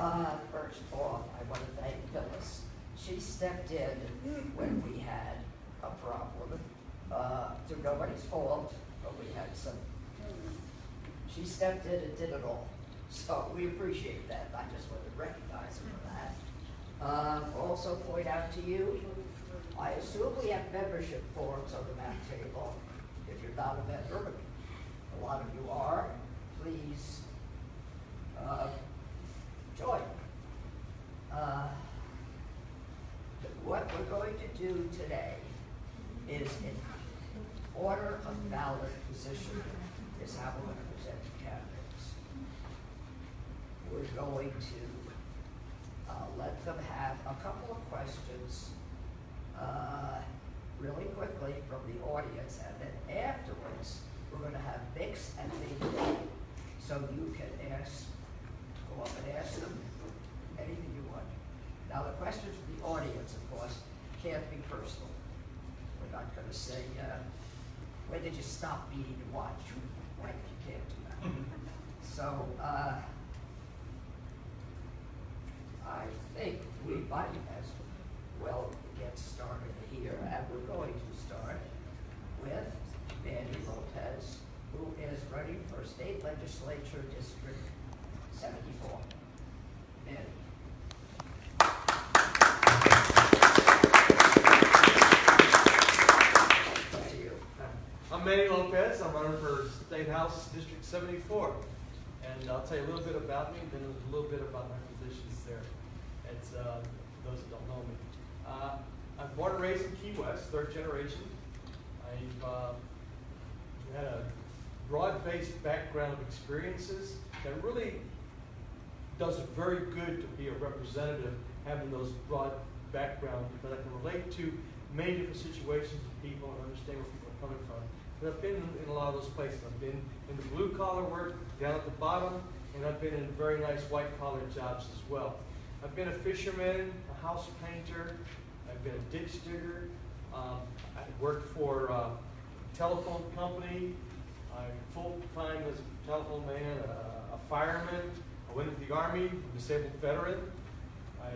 First off, I want to thank Phyllis. She stepped in when we had a problem. To nobody's fault, but we had some. She stepped in and did it all. So we appreciate that. I just want to recognize her for that. Also point out to you, I assume we have membership forms on the back table. If you're not a member, a lot of you are, please join. What we're going to do today is in order of ballot position is how we're going to present the candidates. We're going to let them have a couple of questions really quickly from the audience, and then afterwards we're going to have mix and mingle, so you can go up and ask them anything you want. Now the questions from the audience, of course, can't be personal. We're not going to say, when did you stop eating your watch? Like, you can't do that. So I think we might as well get started here, and we're going to start with Mandy Lopez, who is running for State Legislature District 74. Mandy. I'm Manny Lopez. I'm running for State House District 74. And I'll tell you a little bit about me, and then a little bit about my positions there. It's those that don't know me. I'm born and raised in Key West, third generation. I've had a broad-based background of experiences that really does very good to be a representative, having those broad background, because I can relate to many different situations and people and understand where people are coming from. But I've been in a lot of those places. I've been in the blue-collar work, down at the bottom, and I've been in very nice white-collar jobs as well. I've been a fisherman, a house painter, I've been a ditch digger, I worked for a telephone company, I'm full-time as a telephone man, a fireman. I went into the Army, a disabled veteran. I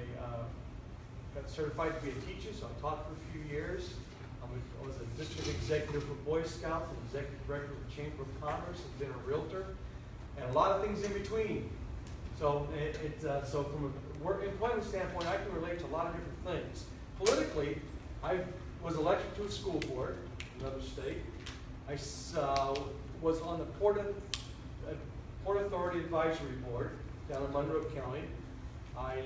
got certified to be a teacher, so I taught for a few years. I was a district executive for Boy Scouts, and executive director of the Chamber of Commerce, I've been a realtor, and a lot of things in between. So, so from a work employment standpoint, I can relate to a lot of different things. Politically, I was elected to a school board, another state. I was on the Port Authority Advisory Board down in Monroe County. I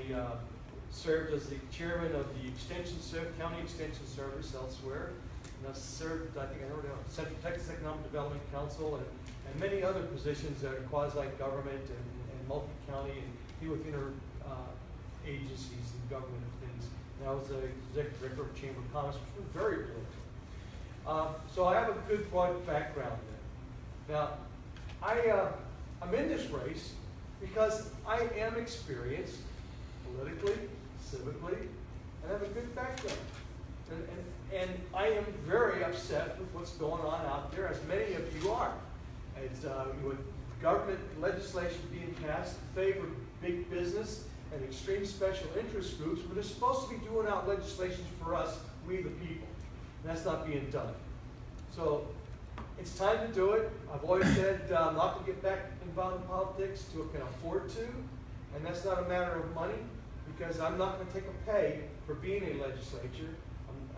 served as the chairman of the County Extension Service elsewhere. And I served, I think I heard of Central Texas Economic Development Council and many other positions that are quasi-government and multi-county and deal with agencies and government and things. And I was the executive director of the Chamber of Commerce, which was very political. So I have a good broad background there. Now, I'm in this race because I am experienced politically, civically, and have a good background. And I am very upset with what's going on out there, as many of you are. It's, with government legislation being passed to favor big business and extreme special interest groups, but they're supposed to be doing out legislation for us, we the people. And that's not being done. So it's time to do it. I've always said I'm not going to get back involved in politics till I can afford to, and that's not a matter of money, because I'm not going to take a pay for being a legislature.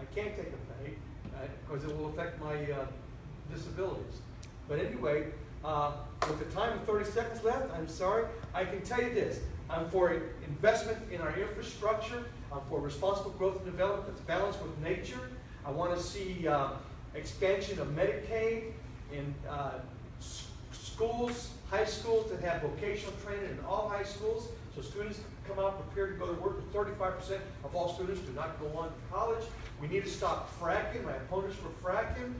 I can't take a pay because it will affect my disabilities. But anyway, with the time of 30 seconds left, I'm sorry, I can tell you this. I'm for investment in our infrastructure. I'm for responsible growth and development that's balanced with nature. I want to see expansion of Medicaid in schools, high schools that have vocational training in all high schools, so students come out prepared to go to work. With 35% of all students do not go on to college. We need to stop fracking. My opponent's for fracking.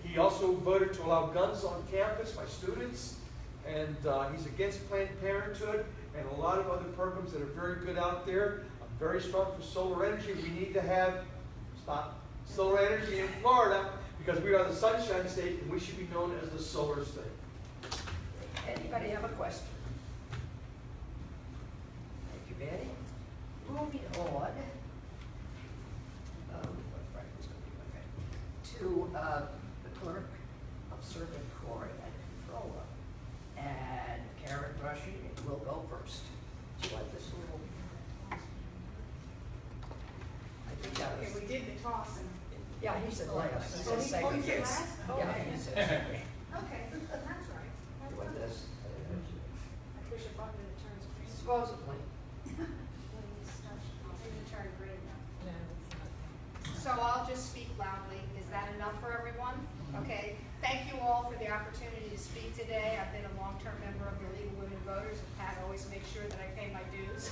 He also voted to allow guns on campus by students, and he's against Planned Parenthood and a lot of other programs that are very good out there. I'm very strong for solar energy. We need to have solar energy in Florida because we are the Sunshine State, and we should be known as the Solar State. Anybody have a question? toss him. Yeah, he said last. He Oh, said he second. said last? Yeah, he said second. Okay, that's right. You want this? I push a button and it turns green. Supposedly. Maybe turn green now. So I'll just speak loudly. Is that enough for everyone? Okay. Thank you all for the opportunity to speak today. I've been a long-term member of the League of Women Voters, and Pat always makes sure that I pay my dues,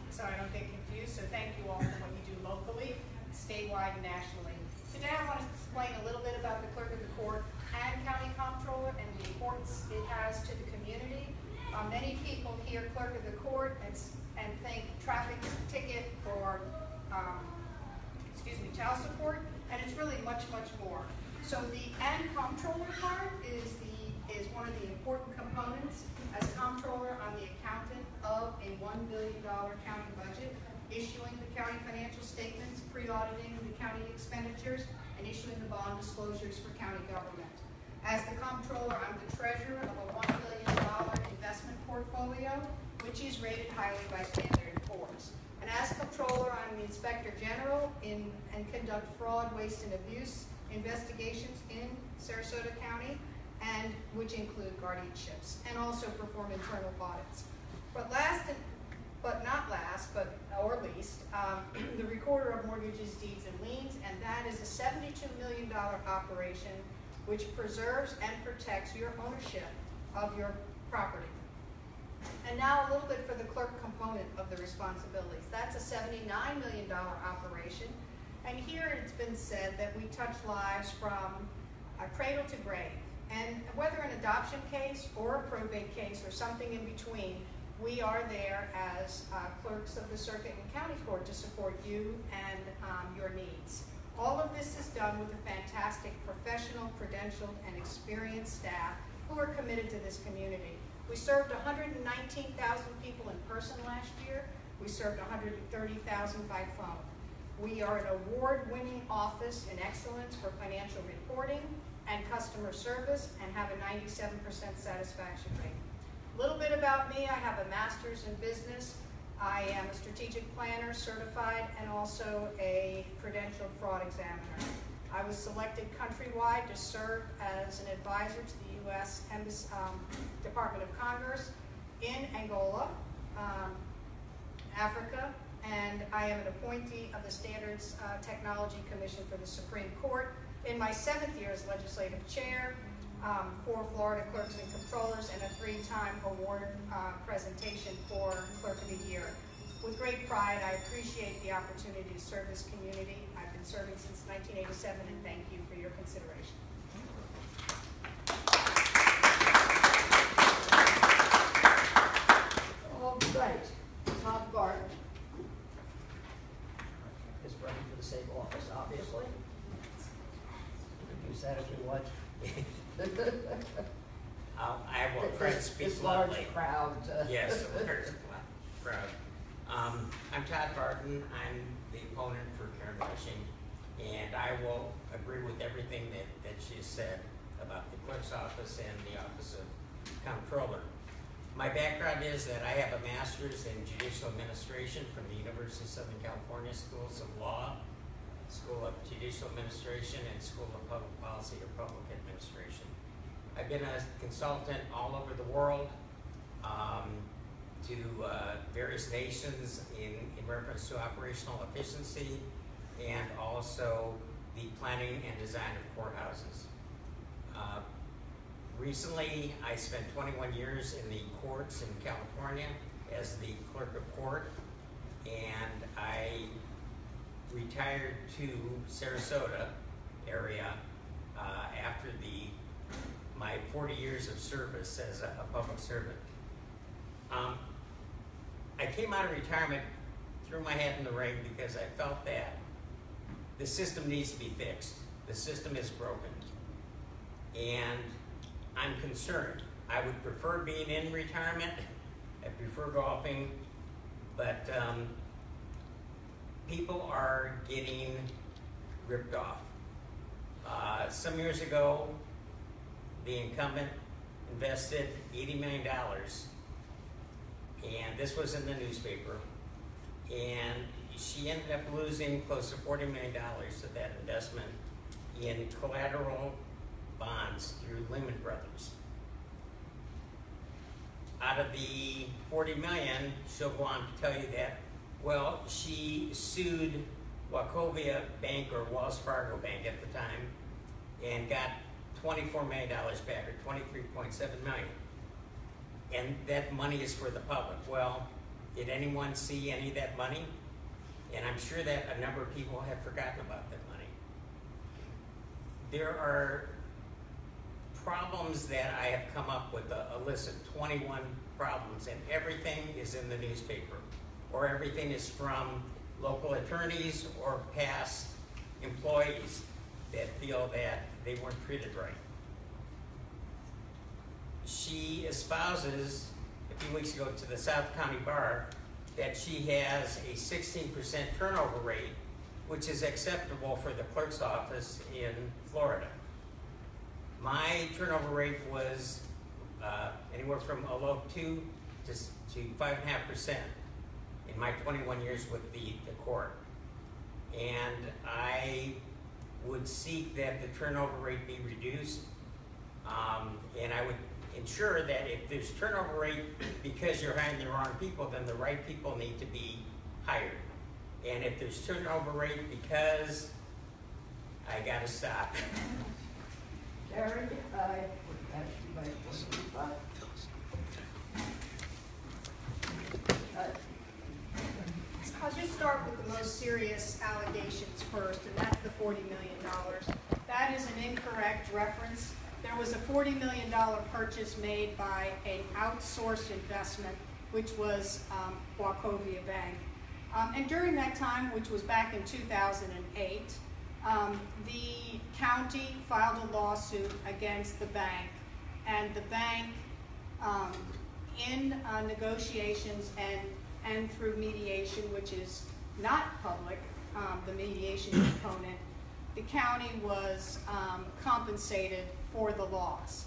so I don't get confused. So thank you all for what you do locally, statewide, and nationally. Today I want to explain a little bit about the Clerk of the Court and County Comptroller and the importance it has to the community. Many people hear Clerk of the Court and think traffic ticket or child support, and it's really much, much more. So the and comptroller part is one of the important components. As comptroller, I'm the accountant of a $1 billion county budget, issuing the county financial statements, pre-auditing the county expenditures, and issuing the bond disclosures for county government. As the comptroller, I'm the treasurer of a $1 billion investment portfolio, which is rated highly by Standard & Poor's. And as comptroller, I'm the inspector general and conduct fraud, waste, and abuse investigations in Sarasota County, and which include guardianships, and also perform internal audits. But or least, the recorder of mortgages, deeds, and liens, and that is a $72 million operation which preserves and protects your ownership of your property. And now a little bit for the clerk component of the responsibilities. That's a $79 million operation. And here it's been said that we touch lives from cradle to grave. And whether an adoption case or a probate case or something in between, we are there as clerks of the circuit and county court to support you and your needs. All of this is done with a fantastic professional, credentialed, and experienced staff who are committed to this community. We served 119,000 people in person last year. We served 130,000 by phone. We are an award-winning office in excellence for financial reporting and customer service and have a 97% satisfaction rate. A little bit about me, I have a master's in business. I am a strategic planner, certified, and also a credentialed fraud examiner. I was selected countrywide to serve as an advisor to the U.S. Department of Commerce in Angola, Africa, and I am an appointee of the Standards Technology Commission for the Supreme Court. In my 7th year as legislative chair, 4 Florida clerks and controllers, and a 3-time award presentation for Clerk of the Year. With great pride, I appreciate the opportunity to serve this community. I've been serving since 1987, and thank you for your consideration. All right, Tom Barton is running for the same office, obviously. You said if you want. I will try to speak this large bluntly. crowd. Yes, a large crowd. I'm Todd Barton. I'm the opponent for Karen Rushing, and I will agree with everything that she said about the clerk's office and the office of comptroller. My background is that I have a master's in judicial administration from the University of Southern California Schools of Law, School of Judicial Administration, and School of Public Policy or Public Administration. I've been a consultant all over the world to various nations in reference to operational efficiency and also the planning and design of courthouses. Recently, I spent 21 years in the courts in California as the clerk of court, and I retired to Sarasota area after my 40 years of service as a public servant. I came out of retirement, threw my hat in the ring because I felt that the system needs to be fixed. The system is broken, and I'm concerned. I would prefer being in retirement. I prefer golfing, but people are getting ripped off. Some years ago, the incumbent invested $80 million, and this was in the newspaper, and she ended up losing close to $40 million of that investment in collateral bonds through Lehman Brothers. Out of the $40 million, she'll go on to tell you that, well, she sued Wachovia Bank or Wells Fargo Bank at the time and got $24 million back, or $23.7 million. And that money is for the public. Well, did anyone see any of that money? And I'm sure that a number of people have forgotten about that money. There are problems that I have come up with, a list of 21 problems, and everything is in the newspaper, or everything is from local attorneys or past employees that feel that they weren't treated right. She espouses, a few weeks ago to the South County Bar, that she has a 16% turnover rate, which is acceptable for the clerk's office in Florida. My turnover rate was anywhere from a low 2 to 5.5% in my 21 years with the court. And I would seek that the turnover rate be reduced, and I would ensure that if there's turnover rate because you're hiring the wrong people, then the right people need to be hired. And if there's turnover rate because I gotta stop. Gary, I would actually like to speak up. I'll just start with the most serious allegations first, and that's the $40 million. That is an incorrect reference. There was a $40 million purchase made by an outsourced investment, which was Wachovia Bank. And during that time, which was back in 2008, the county filed a lawsuit against the bank, and the bank, in negotiations and through mediation, which is not public, the mediation component, the county was compensated for the loss.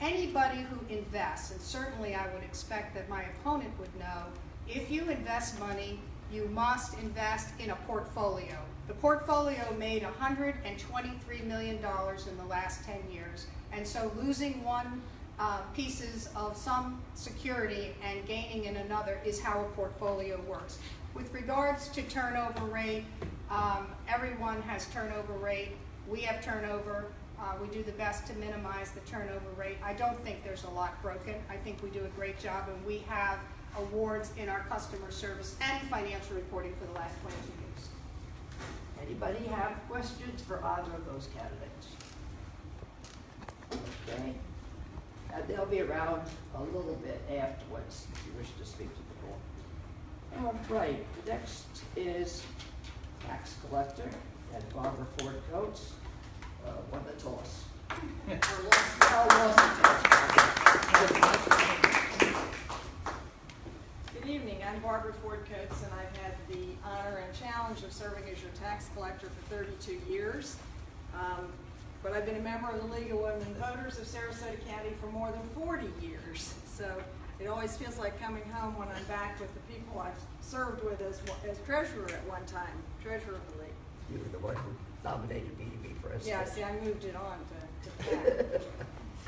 Anybody who invests, and certainly I would expect that my opponent would know, if you invest money, you must invest in a portfolio. The portfolio made $123 million in the last 10 years, and so losing one pieces of some security and gaining in another is how a portfolio works. With regards to turnover rate, everyone has turnover rate. We have turnover. We do the best to minimize the turnover rate. I don't think there's a lot broken. I think we do a great job, and we have awards in our customer service and financial reporting for the last 22 years. Anybody have questions for either of those candidates? Okay. And they'll be around a little bit afterwards if you wish to speak to the board. All right, next is tax collector and Barbara Ford Coates, won the toss. Good evening, I'm Barbara Ford Coates, and I've had the honor and challenge of serving as your tax collector for 32 years. But I've been a member of the League of Women Voters of Sarasota County for more than 40 years. So it always feels like coming home when I'm back with the people I've served with as treasurer at one time, treasurer of the league. You were the one who nominated me to be president. Yeah, see, I moved it on to that.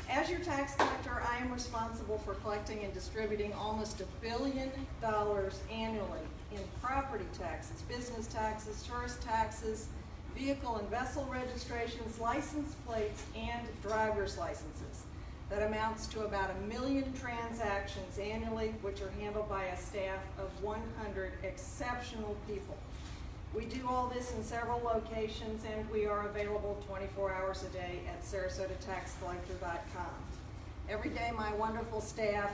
As your tax collector, I am responsible for collecting and distributing almost $1 billion annually in property taxes, business taxes, tourist taxes, vehicle and vessel registrations, license plates, and driver's licenses. That amounts to about 1 million transactions annually, which are handled by a staff of 100 exceptional people. We do all this in several locations, and we are available 24 hours a day at SarasotaTaxCollector.com. Every day, my wonderful staff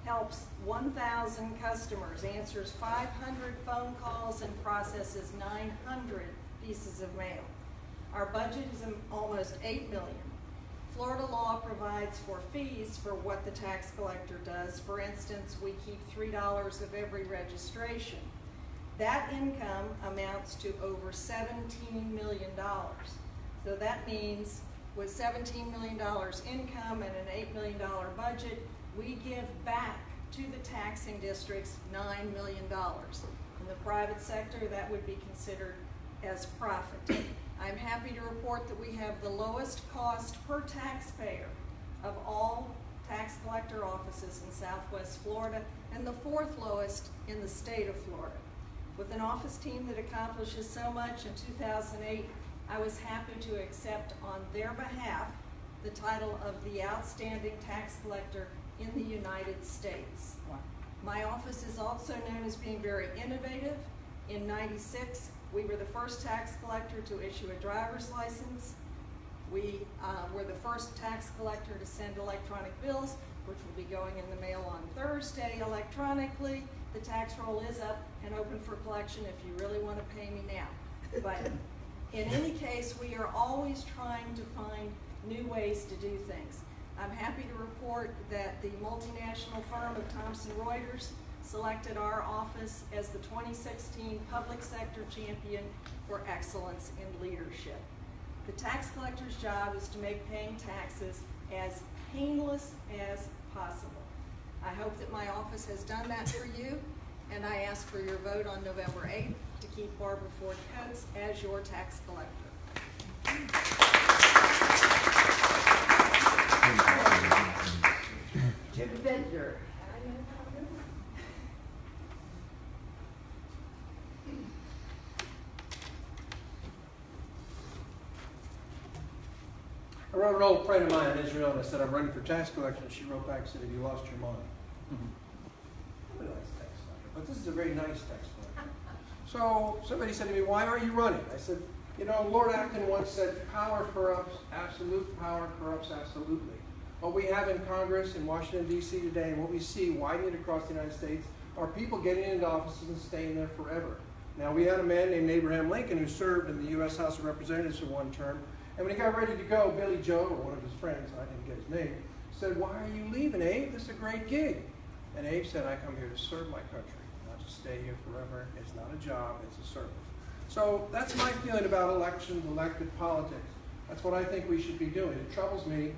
helps 1,000 customers, answers 500 phone calls, and processes 900 pieces of mail. Our budget is almost $8 million. Florida law provides for fees for what the tax collector does. For instance, we keep $3 of every registration. That income amounts to over $17 million. So that means with $17 million income and an $8 million budget, we give back to the taxing districts $9 million. In the private sector, that would be considered as profit. I'm happy to report that we have the lowest cost per taxpayer of all tax collector offices in Southwest Florida and the 4th lowest in the state of Florida. With an office team that accomplishes so much, in 2008, I was happy to accept on their behalf the title of the Outstanding Tax Collector in the United States. Wow. My office is also known as being very innovative. In '96, we were the first tax collector to issue a driver's license. We were the first tax collector to send electronic bills, which will be going in the mail on Thursday electronically. The tax roll is up and open for collection if you really want to pay me now. But in any case, we are always trying to find new ways to do things. I'm happy to report that the multinational firm of Thomson Reuters selected our office as the 2016 Public Sector Champion for Excellence in Leadership. The tax collector's job is to make paying taxes as painless as possible. I hope that my office has done that for you, and I ask for your vote on November 8th to keep Barbara Ford Coates as your tax collector. Jim Bender. I wrote an old friend of mine in Israel, and I said, I'm running for tax collector, and she wrote back and said, have you lost your mind? Nobody likes tax collector, but this is a very nice tax collector. So somebody said to me, why are you running? I said, you know, Lord Acton once said, power corrupts, absolute power corrupts absolutely. What we have in Congress in Washington, D.C. today, and what we see widening across the United States, are people getting into offices and staying there forever. Now, we had a man named Abraham Lincoln who served in the U.S. House of Representatives for one term, and when he got ready to go, Billy Joe, or one of his friends, I didn't get his name, said, why are you leaving, Abe? This is a great gig. And Abe said, I come here to serve my country, not to stay here forever. It's not a job, it's a service. So that's my feeling about elections, elected politics. That's what I think we should be doing. It troubles me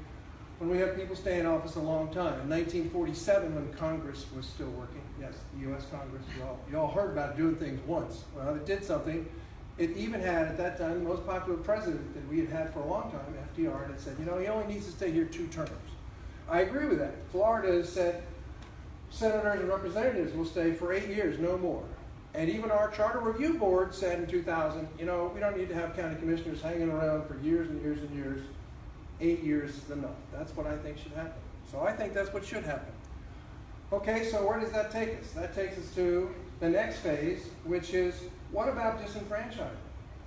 when we have people stay in office a long time. In 1947, when Congress was still working, yes, the U.S. Congress, you all heard about doing things once. Well, it did something. It even had, at that time, the most popular president that we had had for a long time, FDR, and it said, you know, he only needs to stay here 2 terms. I agree with that. Florida has said senators and representatives will stay for 8 years, no more. And even our Charter Review Board said in 2000, you know, we don't need to have county commissioners hanging around for years and years and years. 8 years is enough. That's what I think should happen. So I think that's what should happen. Okay, so where does that take us? That takes us to the next phase, which is, what about disenfranchisement?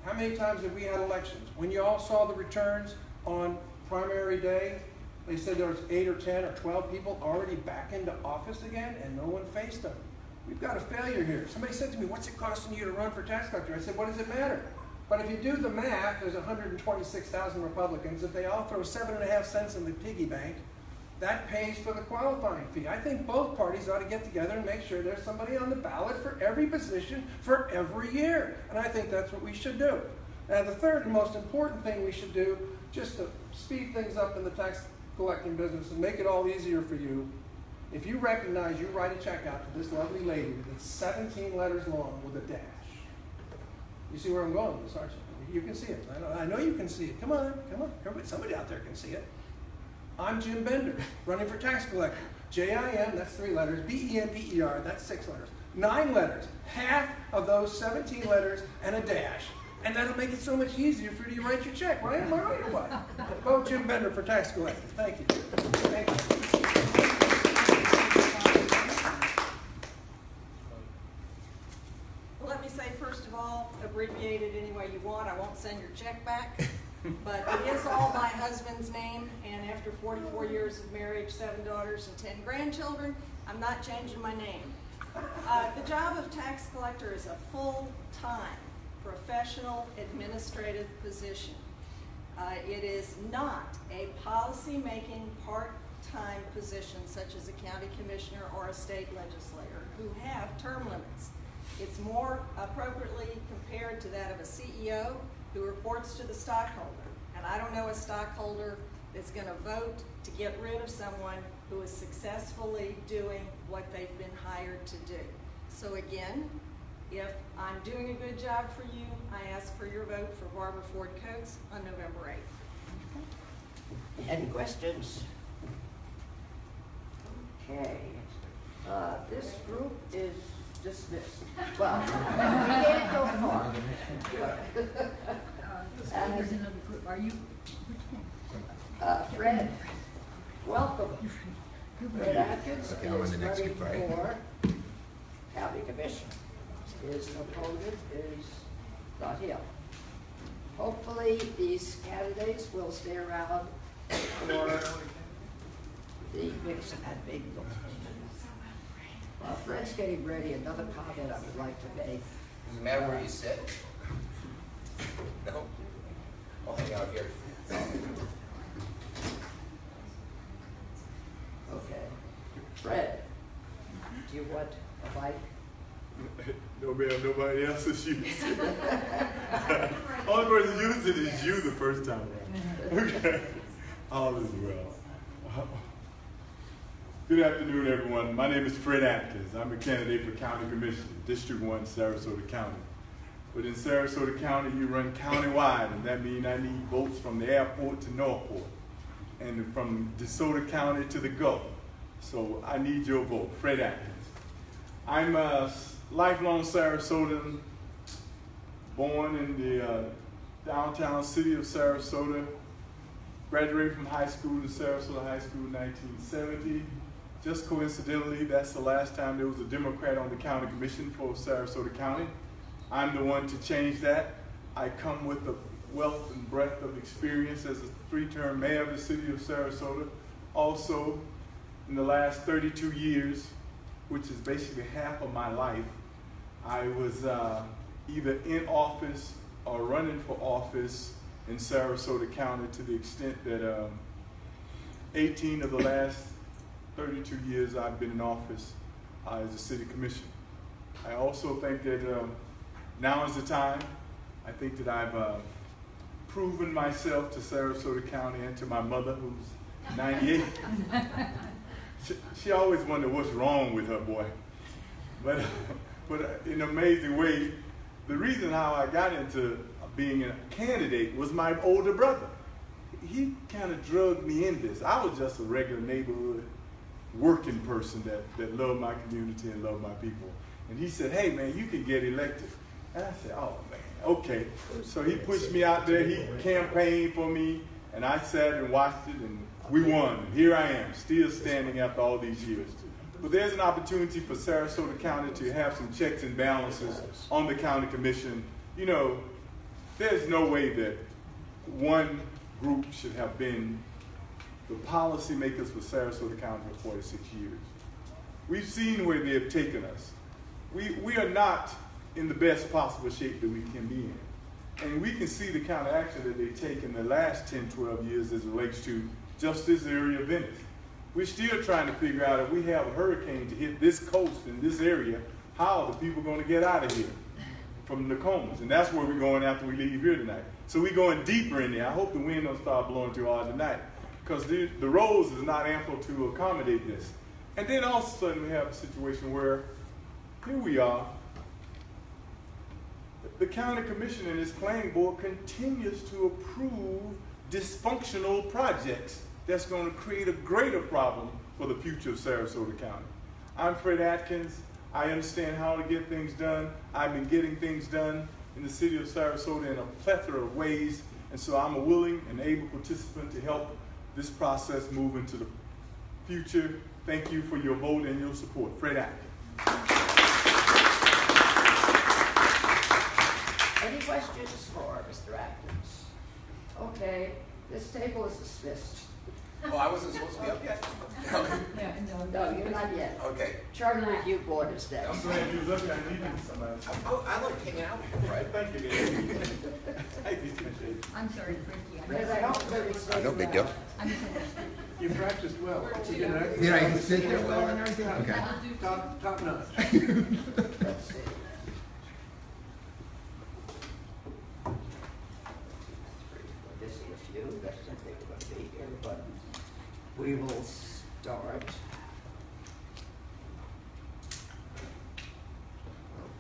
How many times have we had elections? When you all saw the returns on primary day, they said there was 8 or 10 or 12 people already back into office again, and no one faced them. We've got a failure here. Somebody said to me, what's it costing you to run for tax collector? I said, what does it matter? But if you do the math, there's 126,000 Republicans. If they all throw 7.5 cents in the piggy bank, that pays for the qualifying fee. I think both parties ought to get together and make sure there's somebody on the ballot for every position for every year. And I think that's what we should do. Now, the third and most important thing we should do, just to speed things up in the tax collecting business and make it all easier for you, if you recognize you write a check out to this lovely lady that's 17 letters long with a dash. You see where I'm going with this, aren't you? You can see it. I know you can see it. Come on, come on. Everybody, somebody out there can see it. I'm Jim Bender, running for tax collector. J-I-M, that's 3 letters. B-E-N-D-E-R, that's 6 letters. 9 letters. Half of those 17 letters and a dash. And that'll make it so much easier for you to write your check, right? Am I right or what? Vote Jim Bender for tax collector. Thank you. Thank you. Well, let me say, first of all, abbreviate it any way you want. I won't send your check back. But it is all my husband's name, and after 44 years of marriage, 7 daughters, and 10 grandchildren, I'm not changing my name. The job of tax collector is a full-time, professional, administrative position. It is not a policy-making, part-time position such as a county commissioner or a state legislator who have term limits. It's more appropriately compared to that of a CEO who reports to the stockholder. And I don't know a stockholder that's going to vote to get rid of someone who is successfully doing what they've been hired to do. So again, If I'm doing a good job for you, I ask for your vote for Barbara Ford Coates on November 8th. Any questions? Okay. This group is dismissed. Well, we can't go far. There's another group. Are you? Fred, welcome. Fred Atkins Okay, I'm on is the next running group, right? for county commission. His opponent is not him. Hopefully, these candidates will stay around for the mix and bingo. While Fred's getting ready, another comment I would like to make. Does it matter where you sit? No? I'll hang out here. Okay. Fred, do you want a mic? No, ma'am, nobody else is using it. Only person using it is you the first time around. Okay. All is well. Good afternoon, everyone. My name is Fred Atkins. I'm a candidate for County Commission, District 1, Sarasota County. But in Sarasota County, you run county-wide, and that means I need votes from the airport to Northport, and from DeSoto County to the Gulf. So I need your vote, Fred Atkins. I'm a lifelong Sarasotan, born in the downtown city of Sarasota, graduated from high school in Sarasota High School in 1970. Just coincidentally, that's the last time there was a Democrat on the county commission for Sarasota County. I'm the one to change that. I come with a wealth and breadth of experience as a three-term mayor of the city of Sarasota. Also, in the last 32 years, which is basically half of my life, I was either in office or running for office in Sarasota County, to the extent that 18 of the last 32 years I've been in office as a city commissioner. I also think that now is the time. I think that I've proven myself to Sarasota County and to my mother, who's 98. She always wondered what's wrong with her boy. But in an amazing way, the reason how I got into being a candidate was my older brother. He kind of drugged me in this. I was just a regular neighborhood working person that loved my community and loved my people. And he said, hey man, you can get elected. And I said, oh man, okay. So he pushed me out there, he campaigned for me, and I sat and watched it, and we won. And here I am, still standing after all these years. But there's an opportunity for Sarasota County to have some checks and balances on the county commission. You know, there's no way that one group should have been the policymakers for Sarasota County for 46 years. We've seen where they have taken us. We are not in the best possible shape that we can be in. And we can see the kind of action that they take in the last 10, 12 years as it relates to just this area of Venice. We're still trying to figure out if we have a hurricane to hit this coast in this area, how are the people going to get out of here from the Nokomis? And that's where we're going after we leave here tonight. So we're going deeper in there. I hope the wind don't start blowing too hard tonight, because the roads is not ample to accommodate this. And then all of a sudden we have a situation where here we are. The county commission and its planning board continues to approve dysfunctional projects that's going to create a greater problem for the future of Sarasota County. I'm Fred Atkins. I understand how to get things done. I've been getting things done in the city of Sarasota in a plethora of ways, and so I'm a willing and able participant to help this process move into the future. Thank you for your vote and your support. Fred Atkins. Any questions for Mr. Atkins? Okay, this table is dismissed. Oh, I wasn't supposed to be up yet? No, you're not yet. Okay. Charter Review Board is next. I'm glad you looked. I needed somebody. I like hanging out with you, Fred. Thank you, Dave. I appreciate it. I'm sorry, Frankie. Fred, I hope everybody stays No big deal. I'm sorry. You practiced well. Did I sit there well and everything? Okay. Top notch. Let's see. We're missing a few, that's I think we're going to be here, but we will start.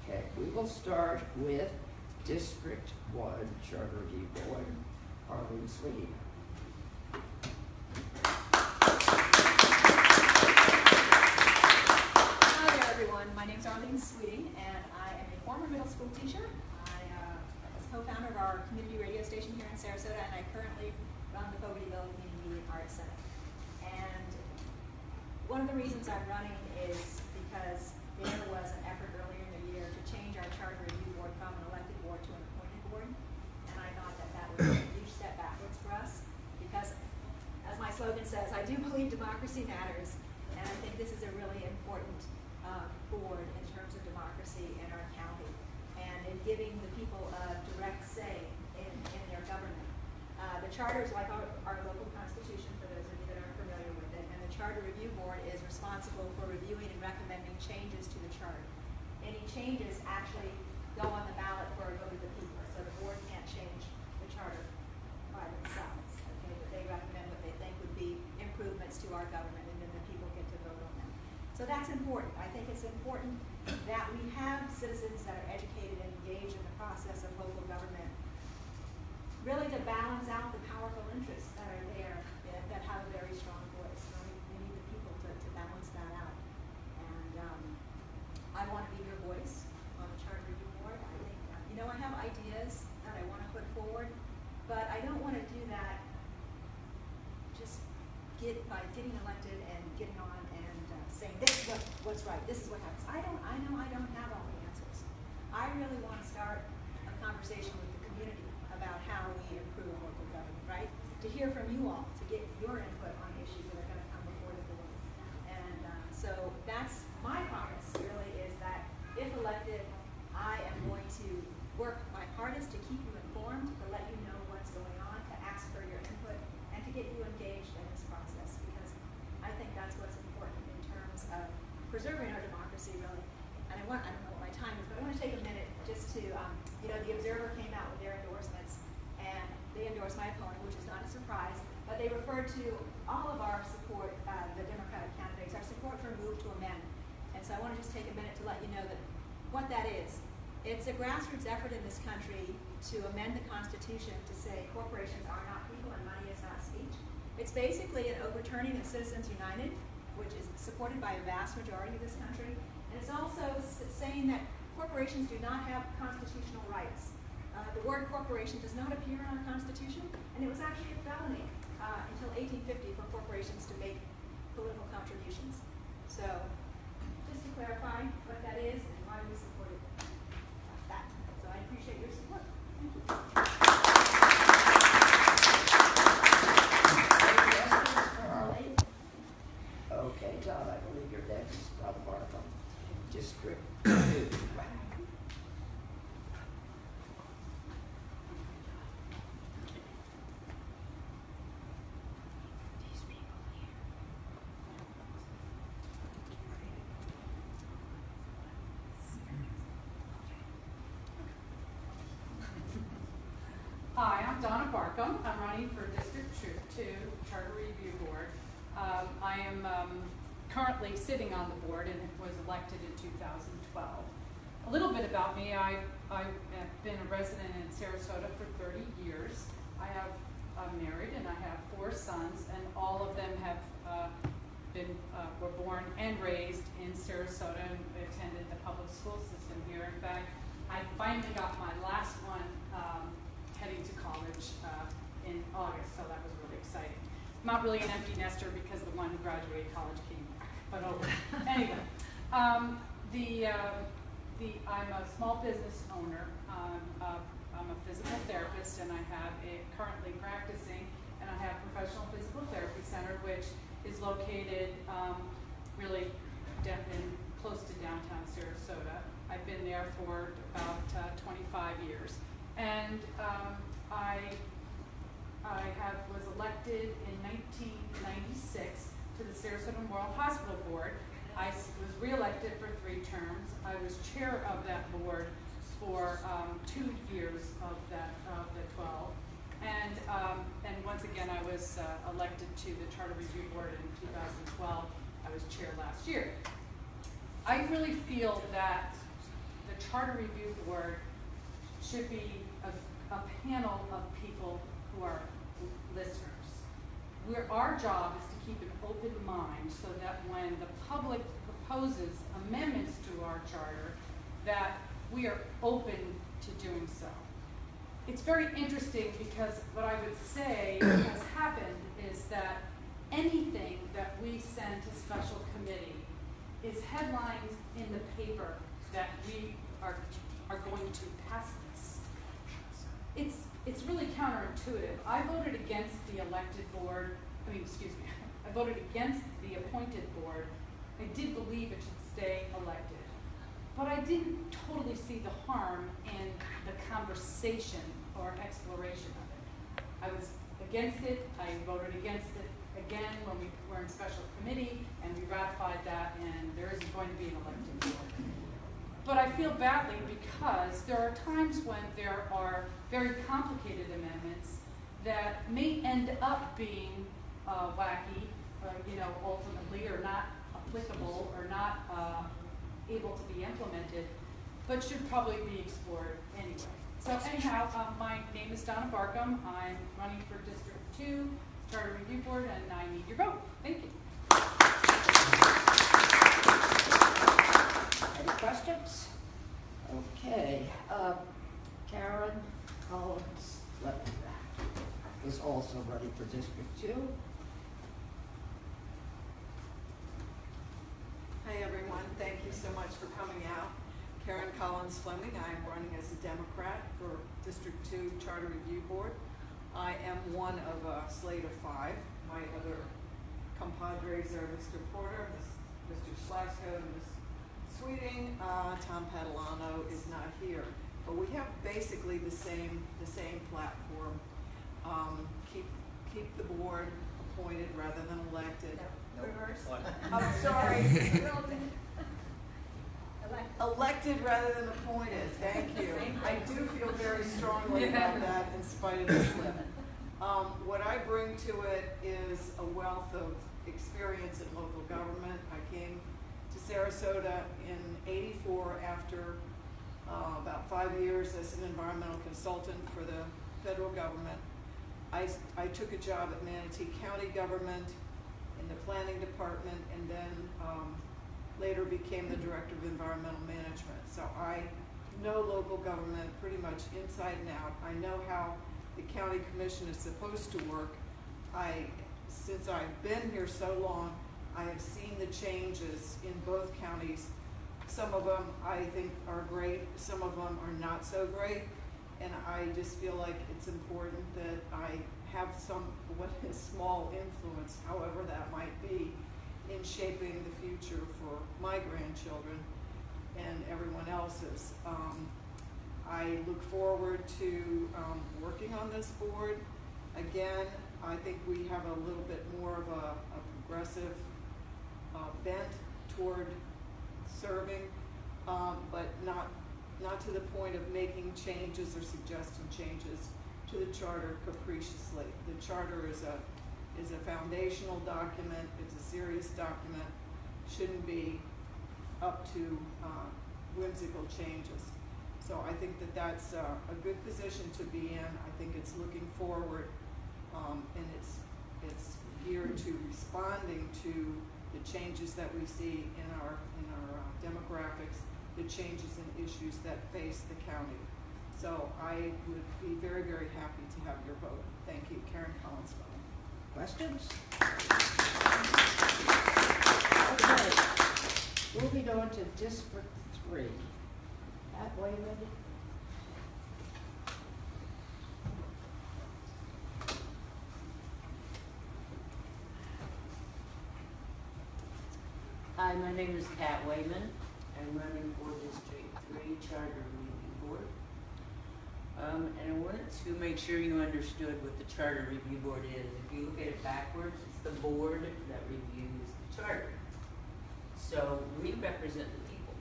Okay, we will start with District 1 Charter Review Board, Arlene Sweetie. Hi there, everyone. My name's Arlene Sweeting, and I am a former middle school teacher. I was co-founder of our community radio station here in Sarasota, and I currently run the Fogartyville Community Arts Center. And one of the reasons I'm running is because there was an effort earlier in the year to change our charter review board from an elected board to an appointed board, and I thought that that was a huge step backwards for us, because as my slogan says, I do believe democracy matters, and I think this is a really important board in terms of democracy in our county and in giving the people a direct say in their government. The charter is like our local constitution, for those of you that aren't familiar with it, and the Charter Review Board is responsible for reviewing and recommending changes to the charter. Any changes actually go on the ballot for a vote of the people, so the board can't change the charter by themselves, okay, but they recommend what they think would be improvements to our government, and then the people get to vote on them. So that's important. I think it's important that we have citizens that are educated and engaged in the process of local government, really to balance out the powerful interests that are there that have a very strong voice. You know, we need the people to balance that out. And I want to be your voice on the Charter Review Board. I think, you know, I have ideas that I want to put forward, but I don't want to do that just by getting elected and getting on and saying this is what's right, this is what happens. I know I don't have all the answers. I really want to start a conversation with the community about how we improve local government, right? To hear from you all, to get your input on issues that are going to come before the board. And so that's my promise, really, is that if elected, I am going to work my hardest to keep you informed, to let you know what's going on, to ask for your input, and to get you engaged in this process, because I think that's what's important in terms of preserving our democracy, really. And I don't know what my time is, but I want to take a minute just to, you know, the Observer came out with their endorsements, and they endorsed my opponent, which is not a surprise, but they referred to all of our support, the Democratic candidates, our support for move to amend. And so I want to just take a minute to let you know that what that is. It's a grassroots effort in this country to amend the Constitution to say corporations are not people and money is not speech. It's basically an overturning of Citizens United, which is supported by a vast majority of this country. And it's also saying that corporations do not have constitutional rights. The word corporation does not appear in our Constitution, and it was actually a felony until 1850 for corporations to make political contributions. So, just to clarify what that is and why we supported that. So I appreciate your support. Thank you. Okay, John, I believe you're next. Rob Markham, District 2. Hi, I'm Donna Barkham. I'm running for District 2 Charter Review Board. I am currently sitting on the board and was elected in 2012. A little bit about me, I've been a resident in Sarasota for 30 years. I'm married and I have 4 sons, and all of them have were born and raised in Sarasota and attended the public school system here. In fact, I finally got my last one heading to college in August, so that was really exciting. Not really an empty nester because the one who graduated college came back, but anyway. I'm a small business owner. I'm a physical therapist, and I have currently practicing, and I have Professional Physical Therapy Center, which is located really close to downtown Sarasota. I've been there for about 25 years. And I was elected in 1996 to the Sarasota Memorial Hospital Board. I was re-elected for 3 terms. I was chair of that board for 2 years of the 12. And once again, I was elected to the Charter Review Board in 2012. I was chair last year. I really feel that the Charter Review Board should be a panel of people who are listeners. Our job is to keep an open mind so that when the public proposes amendments to our charter, that we are open to doing so. It's very interesting because what I would say has happened is that anything that we send to special committee is headlines in the paper that we are going to pass this. It's really counterintuitive. I voted against the elected board, I voted against the appointed board. I did believe it should stay elected. But I didn't totally see the harm in the conversation or exploration of it. I was against it. I voted against it again when we were in special committee, and we ratified that, and there isn't going to be an elected board. But I feel badly because there are times when there are very complicated amendments that may end up being wacky, ultimately, or not applicable, or not able to be implemented, but should probably be explored anyway. So anyhow, my name is Donna Barkham. I'm running for District 2, Charter Review Board, and I need your vote. Thank you. Any questions? Okay, Karen Collins is also running for District 2. Hi everyone, thank you so much for coming out. Karen Collins Fleming, I am running as a Democrat for District 2 Charter Review Board. I am one of a slate of 5. My other compadres are Mr. Porter, Mr. Schlasko, and Ms. Sweeting. Tom Padalano is not here, but we have basically the same platform. Keep the board appointed rather than elected. Reverse. I'm sorry. Elected rather than appointed. Thank you. I do feel very strongly about that in spite of the slip. What I bring to it is a wealth of experience in local government. I came to Sarasota in '84 after about 5 years as an environmental consultant for the federal government. I took a job at Manatee County government in the planning department, and then later became the director of environmental management. So I know local government pretty much inside and out. I know how the county commission is supposed to work. Since I've been here so long, I have seen the changes in both counties. Some of them I think are great, some of them are not so great, and I just feel like it's important that I have what is small influence, however that might be, in shaping the future for my grandchildren and everyone else's. I look forward to working on this board. Again, I think we have a little bit more of a progressive bent toward serving, but not to the point of making changes or suggesting changes to the charter capriciously. The charter is a foundational document. It's a serious document. Shouldn't be up to whimsical changes. So I think that that's a good position to be in. I think it's looking forward, and it's geared to responding to the changes that we see in our demographics, the changes in issues that face the county. So I would be very, very happy to have your vote. Thank you. Karen Collins. Questions? Okay, moving on to District 3. Pat Wayman. Hi, my name is Pat Wayman. I'm running for District 3 Charter Review Board. And I wanted to make sure you understood what the Charter Review Board is. If you look at it backwards, it's the board that reviews the charter. So we represent the people.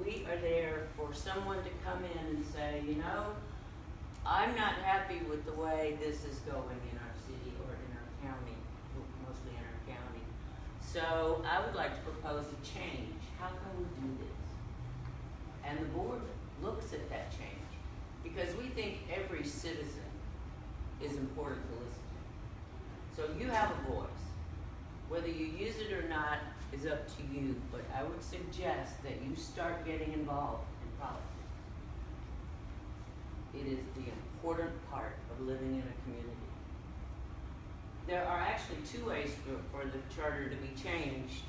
We are there for someone to come in and say, you know, I'm not happy with the way this is going in our city or in our county, mostly in our county. So I would like to propose a change. How can we do this? And the board looks at that change because we think every citizen is important to listen to. So you have a voice. Whether you use it or not is up to you, but I would suggest that you start getting involved in politics. It is the important part of living in a community. There are actually two ways for the charter to be changed,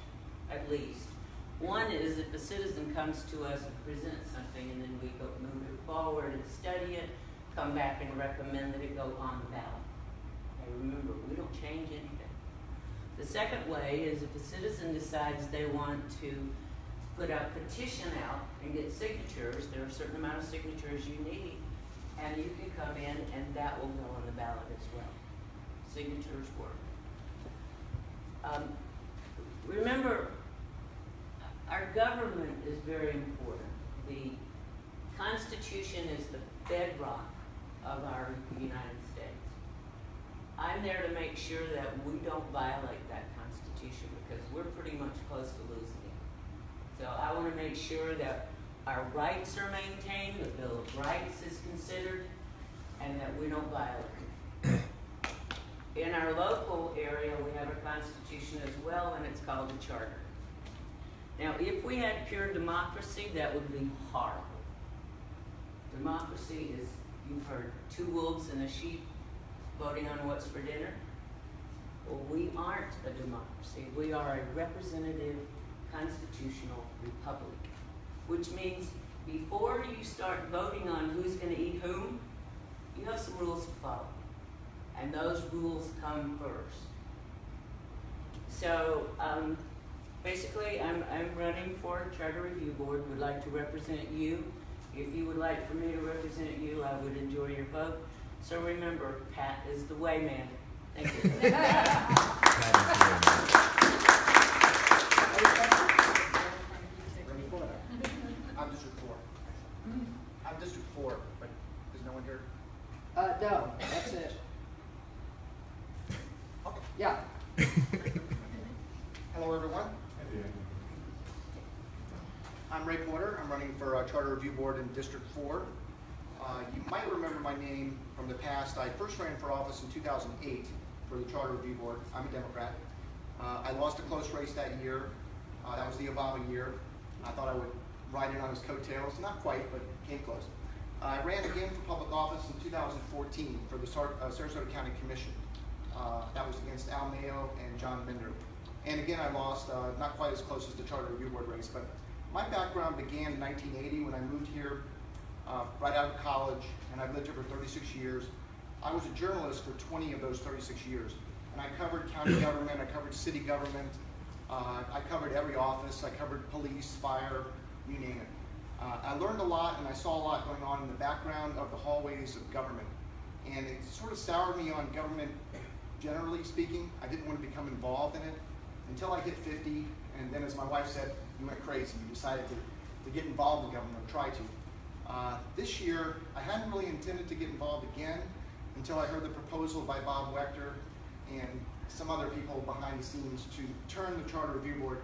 at least. One is if a citizen comes to us and presents something, and then we go move it forward and study it, come back and recommend that it go on the ballot. And remember, we don't change anything. The second way is if a citizen decides they want to put a petition out and get signatures, there are a certain amount of signatures you need, and you can come in and that will go on the ballot as well. Signatures work. Remember, our government is very important. The Constitution is the bedrock of our United States. I'm there to make sure that we don't violate that Constitution because we're pretty much close to losing it. So I want to make sure that our rights are maintained, the Bill of Rights is considered, and that we don't violate it. In our local area, we have a Constitution as well, and it's called a charter. Now, if we had pure democracy, that would be horrible. Democracy is, you've heard, 2 wolves and a sheep voting on what's for dinner. Well, we aren't a democracy. We are a representative constitutional republic, which means before you start voting on who's going to eat whom, you have some rules to follow. And those rules come first. So basically, I'm running for Charter Review Board, would like to represent you. If you would like for me to represent you, I would enjoy your vote. So remember, Pat is the way man. Thank you. I'm District 4. I'm District 4, but there's no one here? No, that's it. Okay. Yeah. Hello, everyone. I'm Ray Porter. I'm running for Charter Review Board in District 4. You might remember my name from the past. I first ran for office in 2008 for the Charter Review Board. I'm a Democrat. I lost a close race that year. That was the Obama year. I thought I would ride in on his coattails. Not quite, but came close. I ran again for public office in 2014 for the Sarasota County Commission. That was against Al Mayo and John Minder. And again, I lost, not quite as close as the Charter Review Board race, but my background began in 1980 when I moved here right out of college, and I've lived here for 36 years. I was a journalist for 20 of those 36 years, and I covered county government, I covered city government, I covered every office, I covered police, fire, you name it. I learned a lot and I saw a lot going on in the background of the hallways of government, and it sort of soured me on government generally speaking. I didn't want to become involved in it until I hit 50, and then as my wife said, you went crazy. You decided to get involved in government, or try to. This year, I hadn't really intended to get involved again until I heard the proposal by Bob Wechter and some other people behind the scenes to turn the Charter Review Board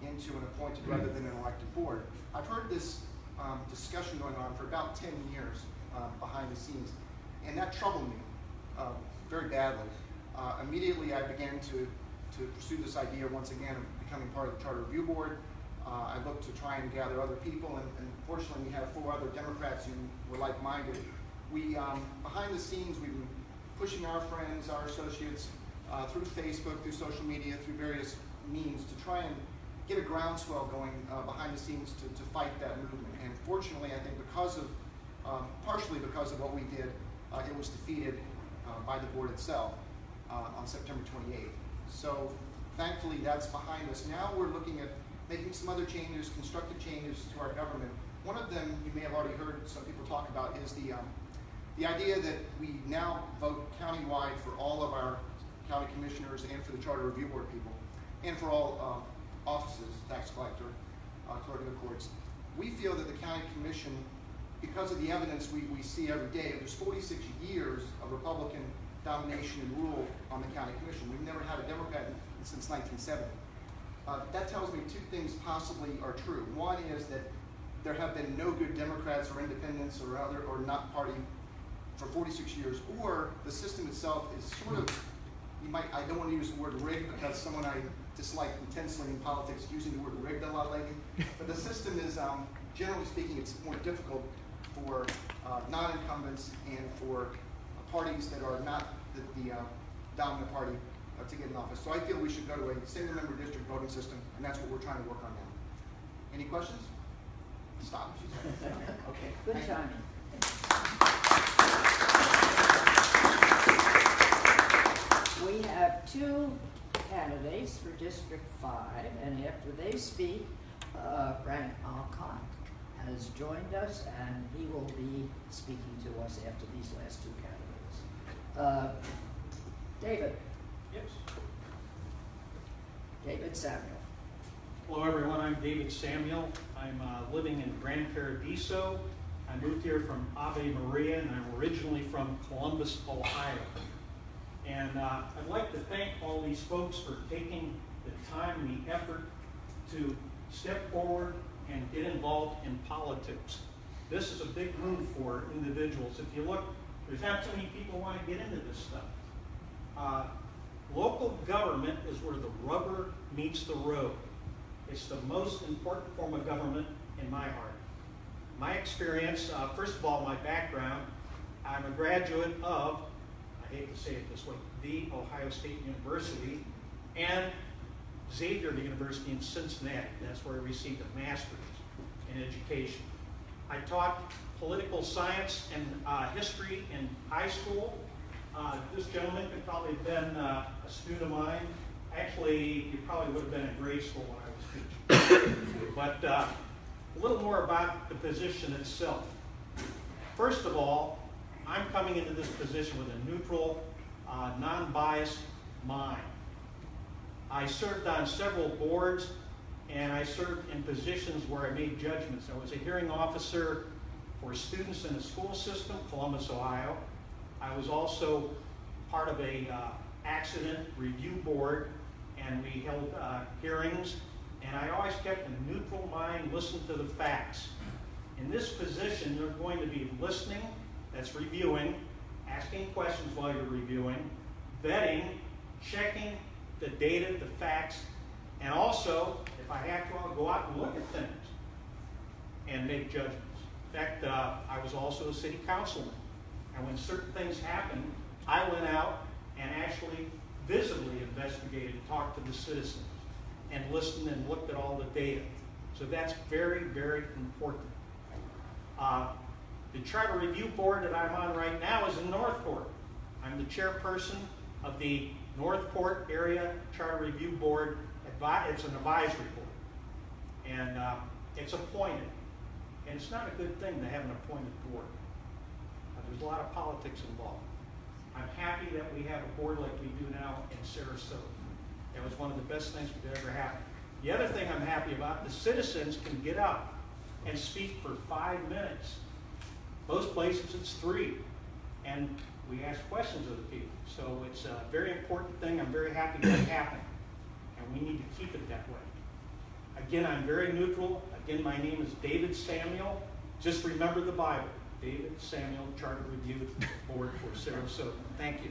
into an appointed rather than an elected board. I've heard this discussion going on for about 10 years behind the scenes, and that troubled me very badly. Immediately, I began to pursue this idea once again of becoming part of the Charter Review Board. I looked to try and gather other people, and fortunately we have 4 other Democrats who were like-minded. We, behind the scenes, we've been pushing our friends, our associates, through Facebook, through social media, through various means to try and get a groundswell going behind the scenes to fight that movement. And fortunately, I think because of, partially because of what we did, it was defeated by the board itself on September 28th. So thankfully that's behind us. Now we're looking at making some other changes, constructive changes to our government. One of them you may have already heard some people talk about is the idea that we now vote countywide for all of our county commissioners and for the Charter Review Board people, and for all offices, tax collector, clerk of the courts. We feel that the county commission, because of the evidence we see every day, there's 46 years of Republican domination and rule on the county commission. We've never had a Democrat since 1970. That tells me 2 things possibly are true. One is that there have been no good Democrats or independents or other or not party for 46 years, or the system itself is sort of, I don't want to use the word rigged because someone I dislike intensely in politics is using the word rigged a lot lately, but the system is, generally speaking, it's more difficult for non-incumbents and for parties that are not the dominant party to get in office. So I feel we should go to a single member district voting system, and that's what we're trying to work on now. Any questions? Stop. Okay. Good timing. We have two candidates for District 5, and after they speak, Frank Alcott has joined us, and he will be speaking to us after these last two candidates. David. Yes. David Samuel. Hello everyone, I'm David Samuel. I'm living in Grand Paradiso. I moved here from Ave Maria, and I'm originally from Columbus, Ohio. And I'd like to thank all these folks for taking the time and the effort to step forward and get involved in politics. This is a big move for individuals. If you look, there's not too many people who want to get into this stuff. Local government is where the rubber meets the road. It's the most important form of government in my heart. My experience, first of all, my background, I'm a graduate of, I hate to say it this way, the Ohio State University and Xavier University in Cincinnati. That's where I received a master's in education. I taught political science and history in high school. This gentleman could probably have been a student of mine. Actually, he probably would have been in grade school when I was teaching. But a little more about the position itself. First of all, I'm coming into this position with a neutral, non-biased mind. I served on several boards, and I served in positions where I made judgments. I was a hearing officer for students in the school system, Columbus, Ohio. I was also part of a accident review board, and we held hearings, and I always kept a neutral mind, listened to the facts. In this position, you're going to be listening, that's reviewing, asking questions while you're reviewing, vetting, checking the data, the facts, and also, if I have to, I'll go out and look at things and make judgments. In fact, I was also a city councilman, and when certain things happened, I went out and actually visibly investigated, talked to the citizens, and listened and looked at all the data. So that's very, very important. The Charter Review Board that I'm on right now is in Northport. I'm the chairperson of the Northport Area Charter Review Board. It's an advisory board, and it's appointed. And it's not a good thing to have an appointed board. There's a lot of politics involved. I'm happy that we have a board like we do now in Sarasota. That was one of the best things that could ever happen. The other thing I'm happy about, the citizens can get up and speak for 5 minutes. Most places it's 3. And we ask questions of the people. So it's a very important thing. I'm very happy that happened. And we need to keep it that way. Again, I'm very neutral. Again, my name is David Samuel. Just remember the Bible. David Samuel, Charter Review Board for Sarasota. Thank you.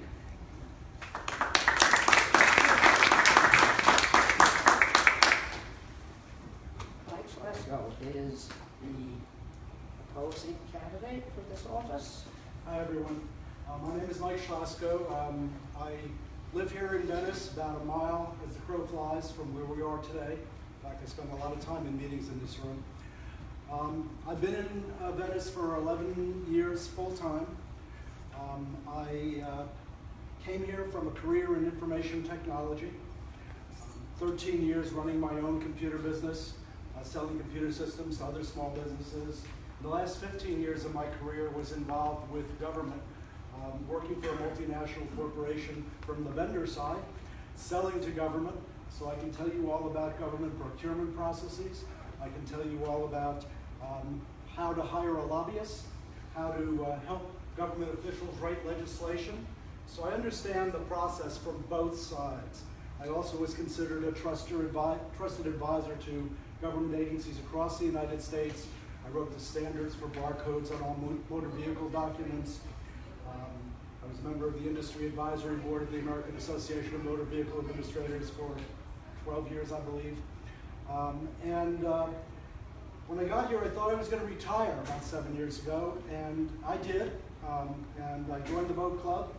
Mike Schlasko is the opposing candidate for this office. Hi everyone. My name is Mike Schlasko. I live here in Venice, about a mile as the crow flies from where we are today. In fact, I spend a lot of time in meetings in this room. I've been in Venice for 11 years full-time. I came here from a career in information technology, 13 years running my own computer business, selling computer systems to other small businesses. The last 15 years of my career was involved with government, working for a multinational corporation from the vendor side, selling to government. So I can tell you all about government procurement processes. I can tell you all about how to hire a lobbyist, how to help government officials write legislation. So I understand the process from both sides. I also was considered a trusted advisor to government agencies across the United States I wrote the standards for barcodes on all motor vehicle documents. I was a member of the Industry Advisory Board of the American Association of Motor Vehicle Administrators for 12 years, I believe. When I got here, I thought I was going to retire about 7 years ago, and I did. And I joined the boat club,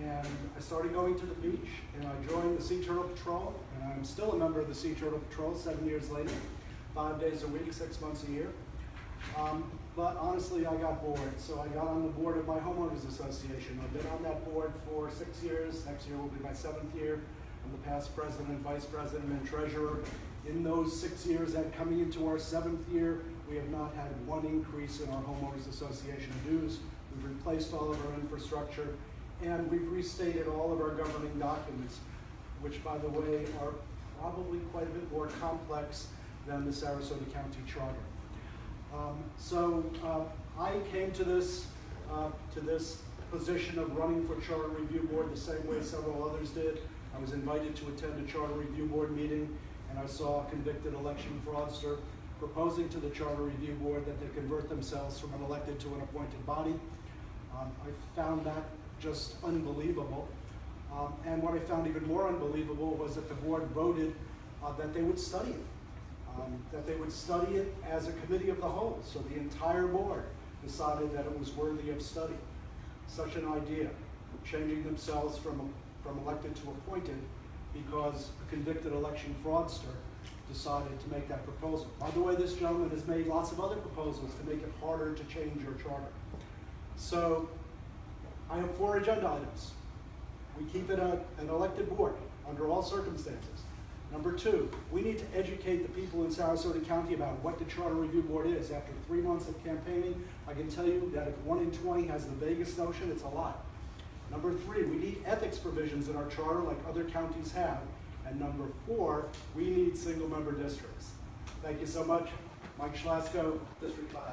and I started going to the beach, and I joined the Sea Turtle Patrol, and I'm still a member of the Sea Turtle Patrol 7 years later, 5 days a week, 6 months a year. But honestly, I got bored, so I got on the board of my homeowners association. I've been on that board for 6 years. Next year will be my 7th year. I'm the past president, vice president, and treasurer. In those 6 years and coming into our 7th year, we have not had one increase in our homeowners association dues. We've replaced all of our infrastructure, and we've restated all of our governing documents, which, by the way, are probably quite a bit more complex than the Sarasota County Charter. I came to this position of running for Charter Review Board the same way several others did. I was invited to attend a Charter Review Board meeting, and I saw a convicted election fraudster proposing to the Charter Review Board that they convert themselves from an elected to an appointed body. I found that just unbelievable. And what I found even more unbelievable was that the board voted that they would study it. That they would study it as a committee of the whole. So the entire board decided that it was worthy of study. Such an idea, changing themselves from elected to appointed because a convicted election fraudster decided to make that proposal. By the way, this gentleman has made lots of other proposals to make it harder to change your charter. So I have 4 agenda items. We keep it an elected board under all circumstances. Number 2, we need to educate the people in Sarasota County about what the Charter Review Board is. After 3 months of campaigning, I can tell you that if 1 in 20 has the vaguest notion, it's a lot. Number 3, we need ethics provisions in our charter like other counties have. And number 4, we need single-member districts. Thank you so much. Mike Schlasko, District 5.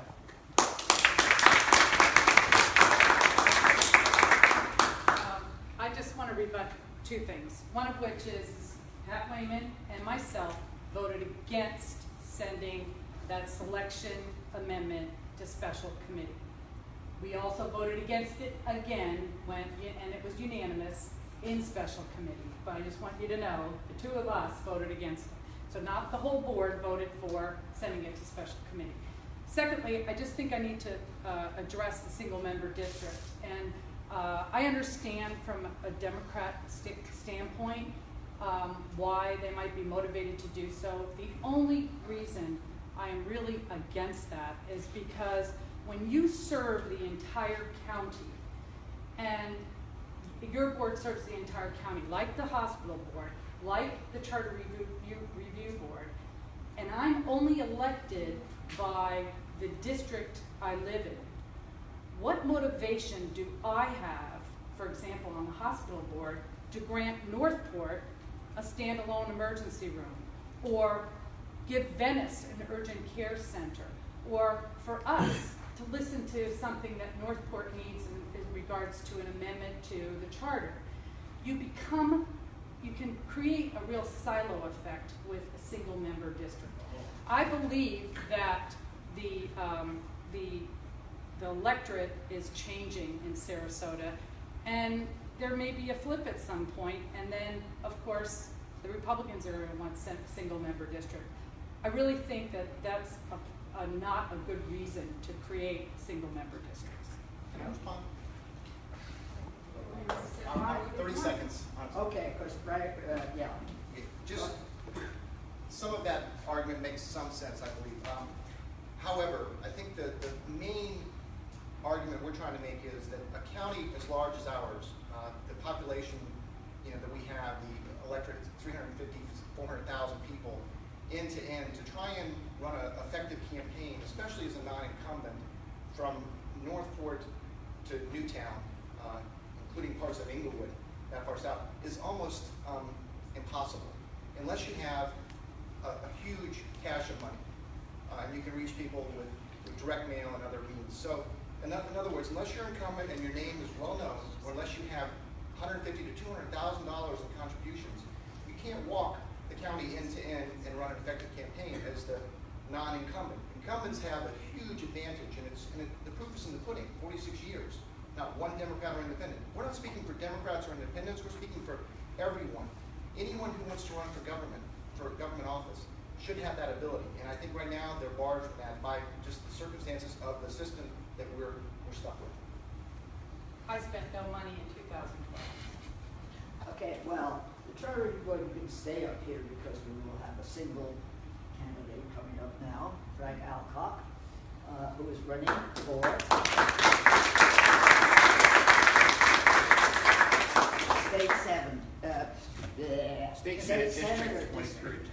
I just want to rebut 2 things. One of which is Pat Wayman and myself voted against sending that selection amendment to special committee. We also voted against it again and it was unanimous in special committee. But I just want you to know, the 2 of us voted against it. So not the whole board voted for sending it to special committee. Secondly, I just think I need to address the single-member district. And I understand from a Democrat standpoint why they might be motivated to do so. The only reason I am really against that is because when you serve the entire county, and your board serves the entire county, like the hospital board, like the Charter Review Board, and I'm only elected by the district I live in, what motivation do I have, for example, on the hospital board, to grant Northport a standalone emergency room, or give Venice an urgent care center, or for us to listen to something that Northport needs in regards to an amendment to the charter? You can create a real silo effect with a single member district. I believe that the electorate is changing in Sarasota, and there may be a flip at some point, and then, of course, the Republicans are going to want a single member district. I really think that that's not a good reason to create single member districts. Can I respond? 30 seconds. Okay, because yeah. Just some of that argument makes some sense, I believe. However, I think the main argument we're trying to make is that a county as large as ours, the population that we have, the electorate, 350, 400,000 people, end to end, to try and run an effective campaign, especially as a non-incumbent, from Northport to Newtown, including parts of Inglewood, that far south, is almost impossible, unless you have a huge cache of money, and you can reach people with direct mail and other means. So, in other words, unless you're incumbent and your name is well known, or unless you have $150,000 to $200,000 in contributions, you can't walk the county end to end and run an effective campaign as the non-incumbent. In Incumbents have a huge advantage, and the proof is in the pudding. 46 years, not one Democrat or independent. We're not speaking for Democrats or independents. We're speaking for everyone. Anyone who wants to run for government office, should have that ability. And I think right now they're barred from that by just the circumstances of the system that we're stuck with. I spent no money in 2012. Okay, well, the Charter Review Board, you can stay up here because we will have a single candidate coming up now, Frank Alcock, who is running for State Senate District 23.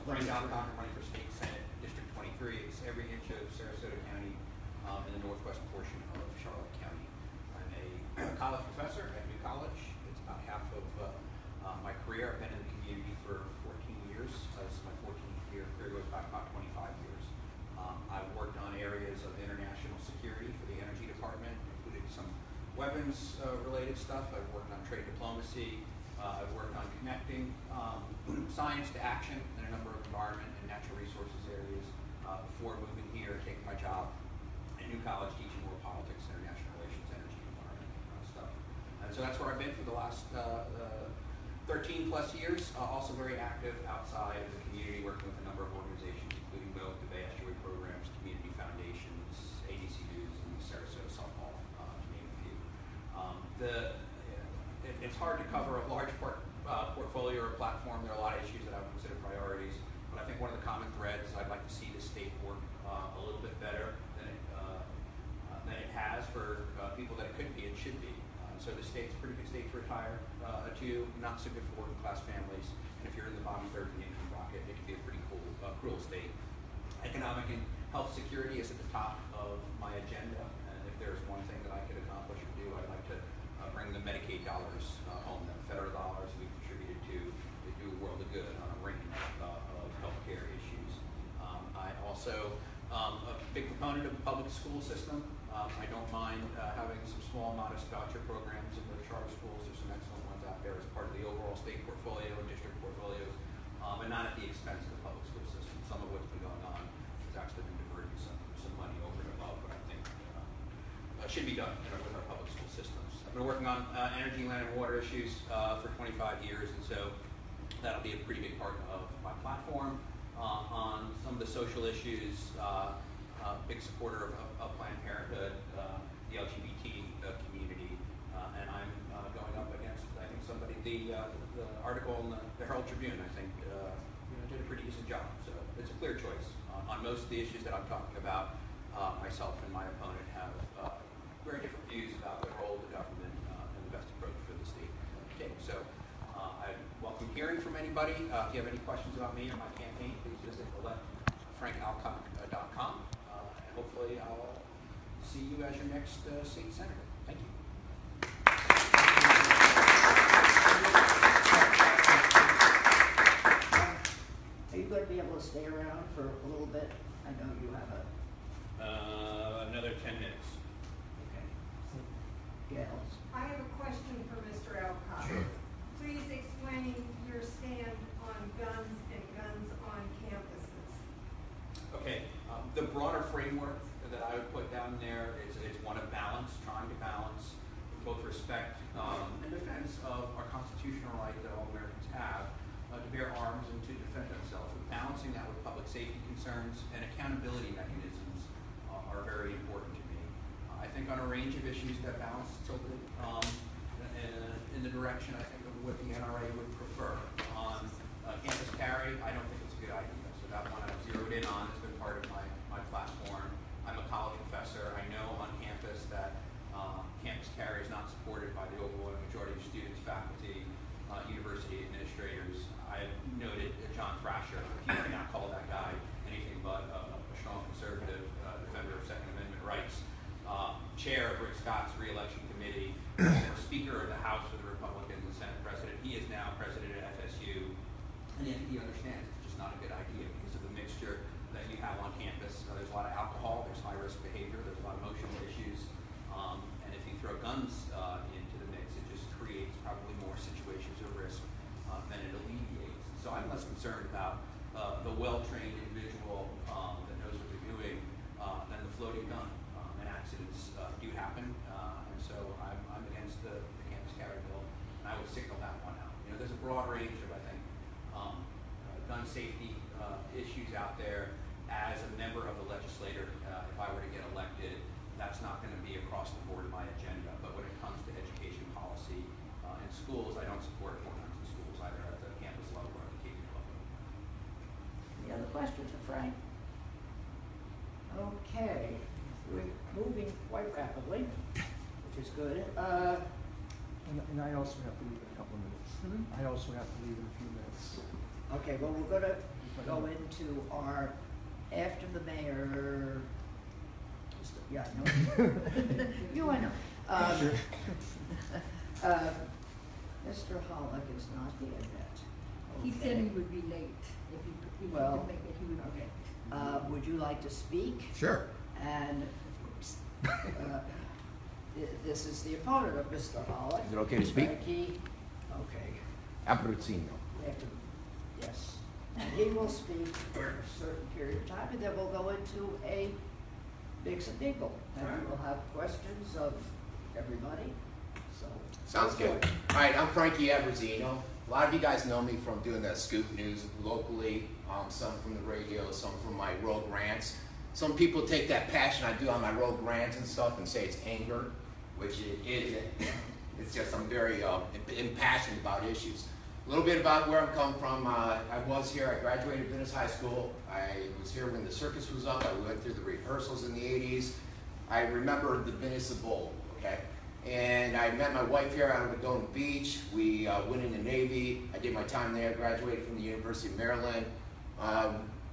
Frank Alcock, I'm running for State Senate District 23. It's every inch of Sarasota County in the northwest portion of Charlotte County. I'm a college professor at New College. It's about half of my career. I've been in the community for 14 years. My 14th year career goes back about 25 years. I've worked on areas of international security for the Energy Department, including some weapons-related stuff. I've worked on trade diplomacy. I've worked on connecting science to action in a number of environment and natural resources areas before moving here, taking my job at New College, teaching more politics, international relations, energy, environment stuff. And so that's where I've been for the last 13 plus years. Also very active outside of the community, working with a number of organizations, including both the Bay Estuary programs, community foundations, ADC News, and Sarasota Softball, to name a few. It's hard to cover a large portfolio or platform. There are a lot of issues that I would consider priorities, but I think one of the common threads is I'd like to see the state work a little bit better than it has for people that it could be and should be. So the state's a pretty good state to retire to, not so good for working class families, and if you're in the bottom third of the income bracket, it can be a pretty cruel state. Economic and health security is at the top of my agenda, and if there's one thing that I could accomplish or do, I'd like to bring the Medicaid dollars home, the federal dollars we've contributed to do a world of good on a range of healthcare issues. I also a big proponent of the public school system. I don't mind having some small, modest voucher programs in the charter schools. There's some excellent ones out there as part of the overall state portfolio and district portfolios, but not at the expense of the public school system. Some of what's been going on has actually been diverting some money over and above what I think should be done with our public school systems. I've been working on energy, land, and water issues for 25 years, and so that'll be a pretty big part of my platform. On some of the social issues, big supporter of Planned Parenthood, the LGBT community, and I'm going up against, I think, somebody, the article in the Herald Tribune, I think, did a pretty decent job. So it's a clear choice. On most of the issues that I'm talking about, myself and my opponent have very different views about the role of the government and the best approach for the state to take. So I welcome hearing from anybody. If you have any questions about me or my campaign, please visit frankaalcock.com. And hopefully I'll see you as your next state senator. Thank you. Are you going to be able to stay around for a little bit? I know you have a... Another 10 minutes. Okay. Gail? I have a question for Mr. Alcock. Sure. Please explain your stand on guns and guns on campuses. Okay. The broader framework that I would put down there is one of balance, trying to balance both respect and defense of our constitutional right that all Americans have to bear arms and to defend themselves. But balancing that with public safety concerns and accountability mechanisms are very important to me. I think on a range of issues that balance is tilted in the direction, I think, of what the NRA would prefer. On campus carry, I don't think it's a good idea. So that one I've zeroed in on. It's been part of my platform. I'm a college professor. I know on campus that campus carry is not supported by the overwhelming majority of students, faculty, university administrators. I've noted John Thrasher. He may not call that guy anything but a strong conservative defender of Second Amendment rights. Chair of Rick Scott's re-election committee, Speaker of the House for the Republicans, and Senate President. He is now president at FSU, and yet he understands it's just not a good idea because of the mixture that you have on campus. There's a lot of alcohol, there's high-risk behavior, there's a lot of emotional issues, and if you throw guns into the mix, it just creates probably more situations of risk than it alleviates. So I'm less concerned about the well-trained individual that knows what they're doing signal that one out. You know, there's a broad range of, I think, gun safety issues out there. As a member of the legislature, if I were to get elected, that's not going to be across the board my agenda. But when it comes to education policy in schools, I don't support more guns in schools, either at the campus level or at the K-12 level. Any other questions for Frank? Okay, we're moving quite rapidly, which is good. And I also have to leave in a couple of minutes. I also have to leave in a few minutes. Okay, well, we're gonna go into our, after the mayor, yeah, I know. You, I know. Sure. Mr. Hollick is not here yet. He Okay. said he would be late. If he Well, could make it, he would be okay. late. Would you like to speak? Sure. And this is the opponent of Mr. Hollick. Is it okay to speak? Frankie. Okay. Abruzzino. Yes. And he will speak for a certain period of time, and then we'll go into a mix and mingle. And we will have questions of everybody. So. Sounds good. All right, I'm Frankie Abruzzino. A lot of you guys know me from doing the Scoop News locally, some from the radio, some from my rogue rants. Some people take that passion I do on my rogue rants and stuff and say it's anger, which it isn't. It's just I'm very impassioned about issues. A little bit about where I'm coming from. I was here, I graduated Venice High School. I was here when the circus was up. I went through the rehearsals in the 80s. I remember the Venice Bowl, okay? And I met my wife here out of Adona Beach. We went in the Navy. I did my time there, graduated from the University of Maryland.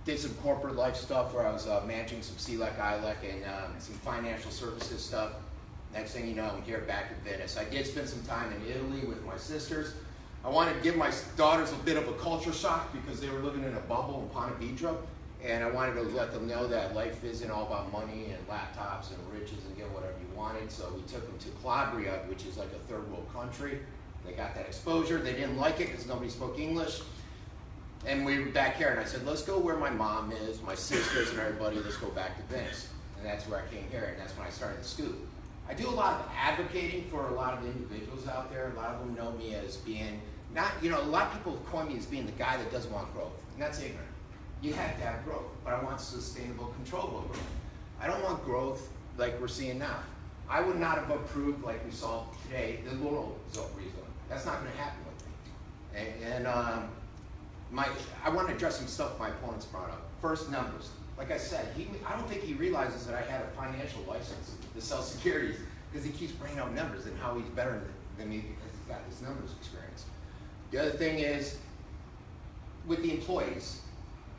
Did some corporate life stuff where I was managing some CLEC, ILEC, and some financial services stuff. Next thing you know, I'm here back in Venice. I did spend some time in Italy with my sisters. I wanted to give my daughters a bit of a culture shock because they were living in a bubble in Ponte Vedra. And I wanted to let them know that life isn't all about money and laptops and riches and get whatever you wanted. So we took them to Calabria, which is like a third world country. They got that exposure. They didn't like it because nobody spoke English. And we were back here, and I said, let's go where my mom is, my sisters and everybody, let's go back to Venice. And that's where I came here, and that's when I started the Scoop. I do a lot of advocating for a lot of individuals out there. A lot of them know me as being, not, you know, a lot of people coin me as being the guy that doesn't want growth, and that's ignorant. You have to have growth, but I want sustainable, controllable growth. I don't want growth like we're seeing now. I would not have approved, like we saw today, the Laurel rezone. That's not going to happen with me. And I want to address some stuff my opponents brought up. First, numbers. Like I said, I don't think he realizes that I had a financial license to sell securities because he keeps bringing up numbers and how he's better than me because he's got this numbers experience. The other thing is, with the employees,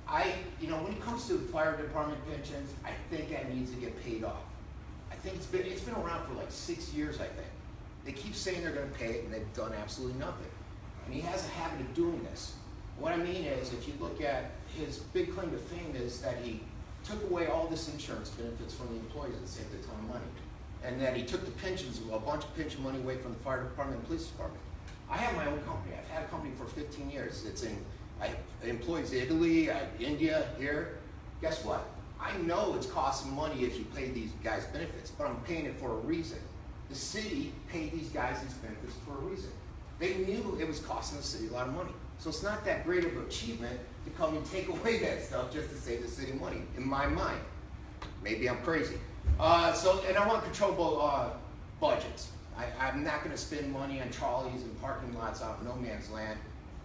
when it comes to fire department pensions, I think that needs to get paid off. I think it's been around for like 6 years, I think. They keep saying they're going to pay it, and they've done absolutely nothing. And he has a habit of doing this. What I mean is, if you look at his big claim to fame is that he took away all this insurance benefits from the employees and saved a ton of money. And that he took the pensions, a bunch of pension money away from the fire department and police department. I have my own company. I've had a company for 15 years. I employ Italy, India, here. Guess what? I know it's costing money if you pay these guys benefits, but I'm paying it for a reason. The city paid these guys these benefits for a reason. They knew it was costing the city a lot of money. So it's not that great of an achievement to come and take away that stuff just to save the city money, in my mind. Maybe I'm crazy. And I want controllable budgets. I'm not going to spend money on trolleys and parking lots out in no man's land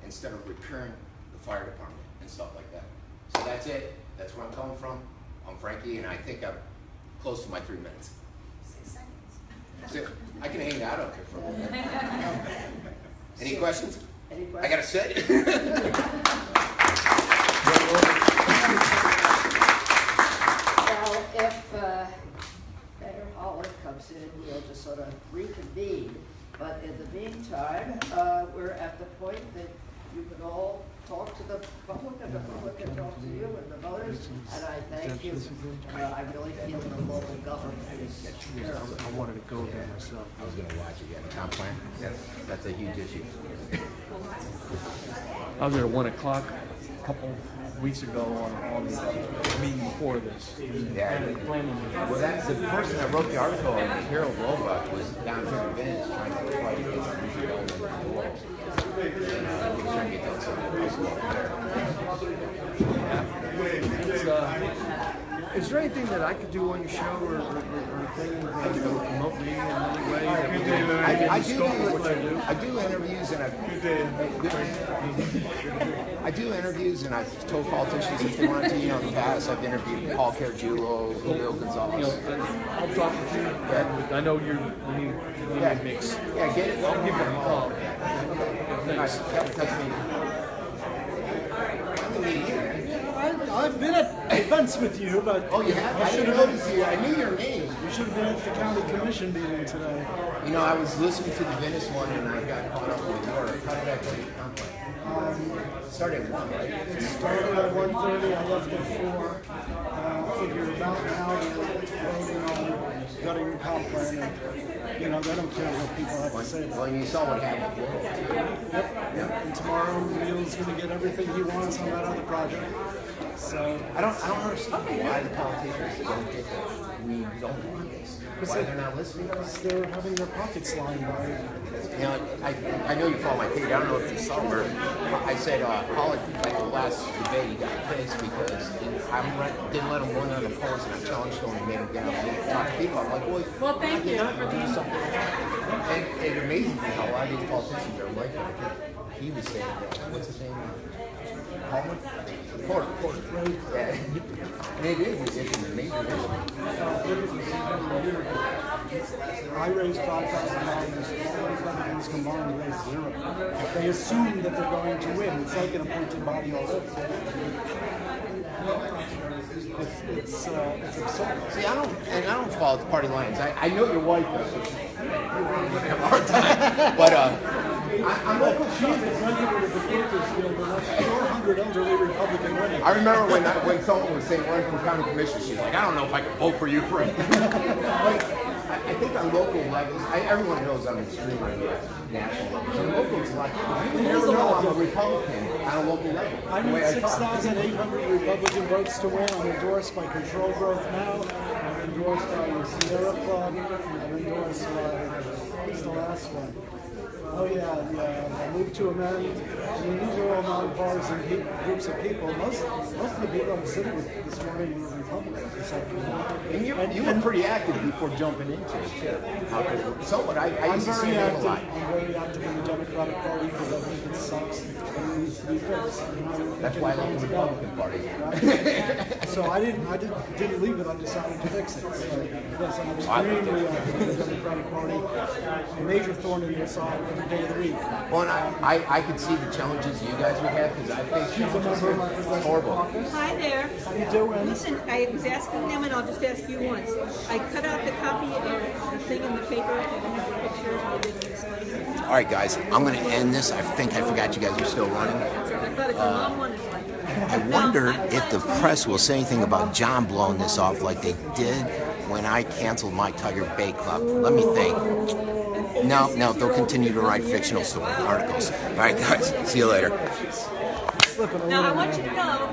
instead of repairing the fire department and stuff like that. So that's it. That's where I'm coming from. I'm Frankie, and I think I'm close to my 3 minutes. 6 seconds. That's it. I can hang out up here for a minute. Any questions? Any questions? I gotta sit. Well, if Mayor Hollick comes in, we'll just sort of reconvene. But in the meantime, we're at the point that you can all talk to the public, and the public can talk to you and the voters. And I thank you. I really feel the local government is terrible. I wanted to go there myself. I was gonna watch again. Comp plan? Yes. That's a huge issue. I was there at 1 o'clock, a couple weeks ago on the meeting before this. Yeah. Well, that's the person that wrote the article on Harold Roebuck was down here in Venice trying to get some music going in the world. And he was trying to get that some Is there anything that I could do on your show or thing that would promote me in any way? I do interviews and I do interviews and I've told politicians if they wanted to. You know, in the past I've interviewed Paul Caragiulo, Bill Gonzalez. I'll talk with you. Yeah. I know you need a mix. Yeah, get it. I'll give you a call. Nice. Touch me. I've been at events with you, but oh, you have? I didn't notice you. I knew your name. You should have been at the county commission meeting today. You know, I was listening to the Venice one and I got caught up with work. How did that go? Started at 1, right? It started at 1:30. I left at 4. Figure about an hour voting on gutting the comp plan. And, you know, they don't care what people have to say about it. Well, you saw what happened. Yep. And tomorrow Neil's going to get everything he wants on that other project. So I don't understand why the politicians don't get that. We don't want this. Why they're not listening? Because they're having their pockets lined by. You know, I know you follow my page. I don't know if you saw her. I said, like the last debate, he got pissed because I didn't let him run on the polls and I challenged him and made him get up and talk to people. I'm like, well, thank you for doing something. And it amazes me how a lot of these politicians are like that. I think he was saying that. What's his name? Palmer? Porter. Yeah. And it is. It's an amazing issue. I raised $5,000. Republicans combined raised $0. They assume that they're going to win. It's like an appointed body already. It's absurd. See, I don't follow the party lines. I know your wife does. You're have a hard time. But I'm local. She's the president of the Workers Guild, and that's 400 elderly Republican women. I remember when someone was saying run for county commission, she's like, I don't know if I can vote for you for it. I think on local levels, everyone knows I'm extremely national levels. On local, it's like, you never know I'm a Republican on a local level. I need 6,800 Republican votes to win. I'm endorsed by Control Growth Now. I'm endorsed by the Sierra Club. I'm endorsed by, what's the last one? Oh yeah, Move to Amend. I mean, these are all nonpartisan groups of people. Most of the people I'm sitting with this morning were Republicans. And you were pretty active before jumping into it too. Somewhat, I used to see you a lot. I'm very active in the Democratic Party because I think it sucks and it needs to be fixed. That's why I like the Republican Party. So I didn't leave it. I decided to fix it. So, yes, I'm extremely active in the Democratic Party. A major thorn in their side every day of the week. Well, and I could see the challenges you guys would have because I think it's horrible. Hi there. How you doing? Listen, I was asking them, and I'll just ask you once. I cut out the copy of the thing in the paper and have the pictures and I didn't explain it. All right, guys, I'm going to end this. I think I forgot you guys are still running. I thought if your mom wanted one. I wonder if the press will say anything about John blowing this off like they did when I canceled my Tiger Bay Club. Let me think. No, they'll continue to write fictional articles. All right, guys, see you later. Now, I want you to know